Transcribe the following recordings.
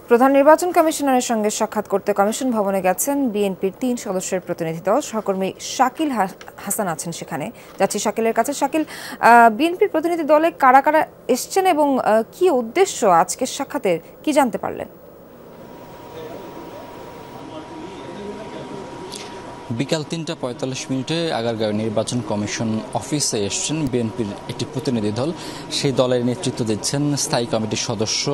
প্রধান নির্বাচন কমিশনারের সঙ্গে সাক্ষাৎ করতে কমিশন ভবনে গেছেন বিএনপির ৩ সদস্যের প্রতিনিধি দল। সহকর্মী শাকিল হাসান আছেন সেখানে। যাচ্ছি শাকিলের কাছে। শাকিল, বিএনপির প্রতিনিধি দলে কারা কারা এসছেন এবং কি উদ্দেশ্য আজকের সাক্ষাতের, কি জানতে পারলেন? বিকাল ৩টা ৪৫ আগারগাঁও নির্বাচন কমিশন অফিসে এসছেন বিএনপির একটি প্রতিনিধি দল। সেই দলের নেতৃত্ব দিচ্ছেন স্থায়ী কমিটির সদস্য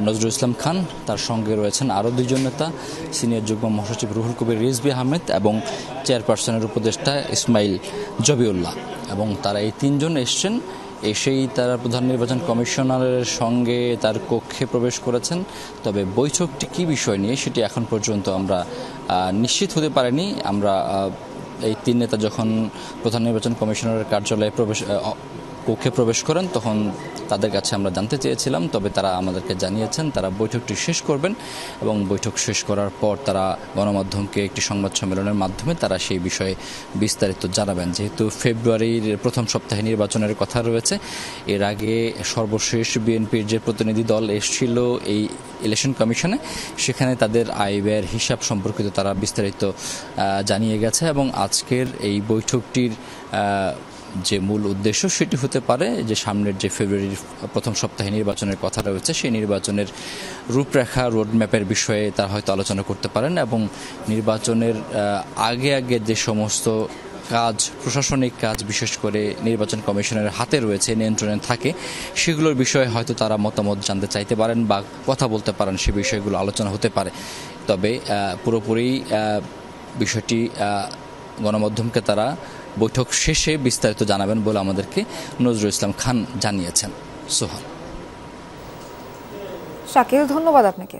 নজরুল ইসলাম খান। তার সঙ্গে রয়েছেন আরও দুজন নেতা, সিনিয়র যুগ্ম মহাসচিব রুহুল কবির রিজভী আহমেদ এবং চেয়ারপারসনের উপদেষ্টা ইসমাইল জবিউল্লাহ। এবং তারা এই তিনজন এসছেন। এসেই তারা প্রধান নির্বাচন কমিশনারের সঙ্গে তার কক্ষে প্রবেশ করেছেন। তবে বৈঠকটি কী বিষয় নিয়ে সেটি এখন পর্যন্ত আমরা নিশ্চিত হতে পারিনি। আমরা এই তিন নেতা যখন প্রধান নির্বাচন কমিশনারের কার্যালয়ে কক্ষে প্রবেশ করেন তখন তাদের কাছে আমরা জানতে চেয়েছিলাম, তবে তারা আমাদেরকে জানিয়েছেন তারা বৈঠকটি শেষ করবেন এবং বৈঠক শেষ করার পর তারা গণমাধ্যমকে একটি সংবাদ সম্মেলনের মাধ্যমে তারা সেই বিষয়ে বিস্তারিত জানাবেন। যেহেতু ফেব্রুয়ারির প্রথম সপ্তাহে নির্বাচনের কথা রয়েছে, এর আগে সর্বশেষ বিএনপির যে প্রতিনিধি দল এসেছিল এই ইলেকশন কমিশনে, সেখানে তাদের আয় ব্যয়ের হিসাব সম্পর্কিত তারা বিস্তারিত জানিয়ে গেছে। এবং আজকের এই বৈঠকটির যে মূল উদ্দেশ্য সেটি হতে পারে যে সামনের যে ফেব্রুয়ারির প্রথম সপ্তাহে নির্বাচনের কথা রয়েছে সেই নির্বাচনের রূপরেখা, রোডম্যাপের বিষয়ে তারা হয়তো আলোচনা করতে পারেন এবং নির্বাচনের আগে যে সমস্ত কাজ, প্রশাসনিক কাজ বিশেষ করে নির্বাচন কমিশনের হাতে রয়েছে, নিয়ন্ত্রণে থাকে, সেগুলোর বিষয়ে হয়তো তারা মতামত জানতে চাইতে পারেন বা কথা বলতে পারেন, সে বিষয়গুলো আলোচনা হতে পারে। তবে পুরোপুরি বিষয়টি গণমাধ্যমকে তারা বৈঠক শেষে বিস্তারিত জানাবেন বলে আমাদেরকে নজরুল ইসলাম খান জানিয়েছেন। সোহান। শাকিল, ধন্যবাদ আপনাকে।